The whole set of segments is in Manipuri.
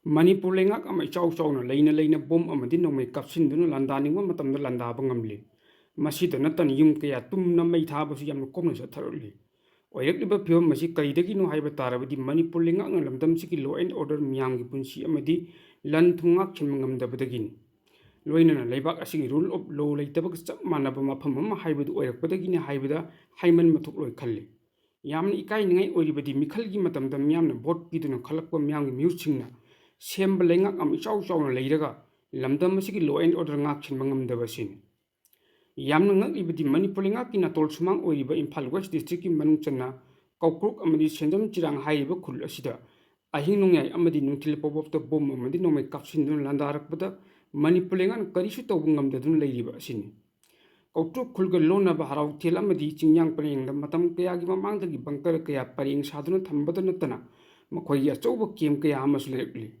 Manipur lengak ama ichau chawna leina bom amadi nongmei kapsinduna landaningwa matamda landaba ngamli. Masida natan yum kaya tumna mei thabasu yamna komna satharuli. Oirakliba phibam masi kaidagino haiba tarabadi Manipur lengak na lamdamsiki law and order miyamgi punsi amadi lan thungak chinma ngamdabadagini. Loinana leibak asigi rule of law leitabak chap manaba mafam ama haibadu oirakpadagini haibada haiman mathuk loi khalli. Yamna ikai ningai oiribadi mikhalgi matamda miyamna vote piduna khalakpa miyamgi miyuchingna semba lengak am ichau chawna leiraga lamdam asigi law and order ngak chinma ngamdabasin. Yamna ngaklibadi Manipur lengak ki natol sumang oiriba Imphal West District ki manung channa Kaukruk amadi Sendam Chirang haiba khul asida ahing nungyai amadi nungthil pobopta bom amadi nomai kapsinduna landarakpada Manipur lengak karisu tawbu ngamdaduna leiriba asini. Kautruk khulga lonaba harau thel amadi chingyang parengda matam kayagi mamangdagi bangkar kaya pareng saduna thambada natana makhoi achouba kem kaya amasu lerekli.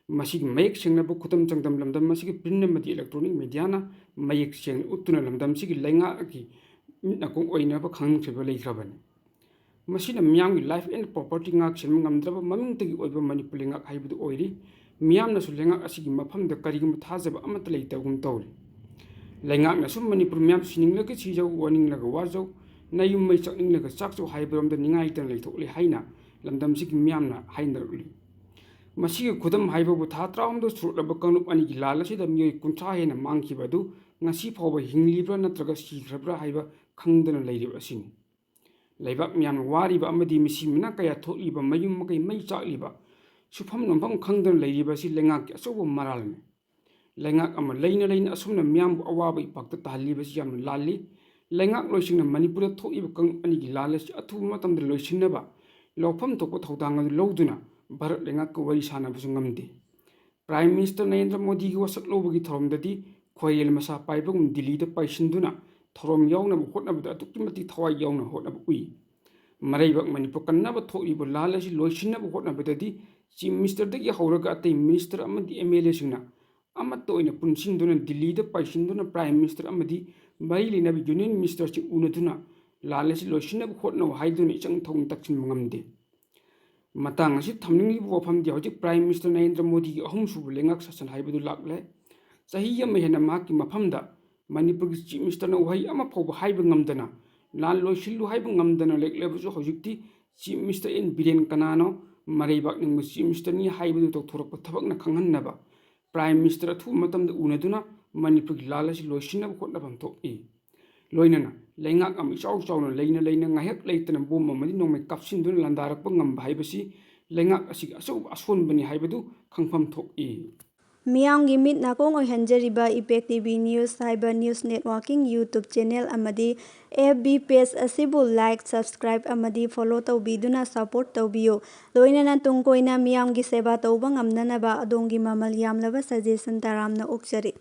Masigi mayek sengnabu khutam changdam lamdam masigi print amadi electronic media na mayek seng uttuna lamdam sigi lenga aki nakong oinaba khangcheba leikrabani. Masina miyamgi life and property ngak senma ngamdraba mamingtagi oiba Manipur lengak haibudu oiri miyamna su lengak asigi mafamda karigum thajaba amata leitagum tawri. Lengak na sum Manipur miyam sininglaga chijau waninglaga wajau nayum Mei Chakninglaga Chakchou haibaramda ningai tan leithokli haina lamdam sigi miyamna haindaruli. Masigi khudam haibabu tha traumdo surlaba kanup anigi lalasida miyoi kuntha hena mangkhibadu ngasi phawba hinglibra natraga sigrabra haiba khangdana leiriba asini. Leibak miyam wariba amadi misimna kaya tholiba mayum makai mei chakliba sufam nomfam khangdana leiriba si lengak asobo maralne. Lengak ama leina asumna miyam awaba ipakta tahliba si yamna lalli lengak loisingna Manipur tholiba kang anigi lalasi athu matamda loisinaba lawfam thokpa thaudang adu lawduna Bharat lengak ko wari sanabasu ngamde. Prime Minister Narendra Modi ki wasak lobagi thoromdadi khoyel masa paibagum Delhi da paisinduna thorom yauna hotnabada atukimati thawai yauna hotnaba ui. Maraibak Manipur kannaba tholiba lalasi loisinaba hotnabadadi Chief Minister dagi hauraga atei Minister amadi MLA singna amatta oina punsinduna Delhi da paisinduna Prime Minister amadi mai linabi Union Minister chi unaduna lalasi loisinaba hotnaba haiduna ichang thong taksin ngamde. Matang asi thamningli wafam di hojik Prime Minister Narendra Modi ki ahum subu lengak sasan haibadu lakle sahi yam hena maki mafamda Manipur ki Chief Minister na uhai ama phawba haiba ngamdana lan loisillu haiba ngamdana leklebusu hojikti Chief Minister in Biren kanano mareibak ning Chief Minister ni haibadu tokthorokpa thabakna khanghannaba Prime Minister athu matamda unaduna Manipur ki lalasi loisinaba khotnabam thoki. Loinana lengak am ichau chawna leina ngahek leitana bom amadi nongmei kapsinduna landarakpa ngamba haibasi lengak asig asonbani haibadu khangpham thoki. Miyamgi mit nakong oihanjariba Impact TV News haiba news networking YouTube channel amadi FB page asibu like subscribe amadi follow tawbiduna support tawbiyo. Loinana tungkoina miyamgi seba tawba ngamnanaba adongi mamal yamlaba suggestion taramna okjari.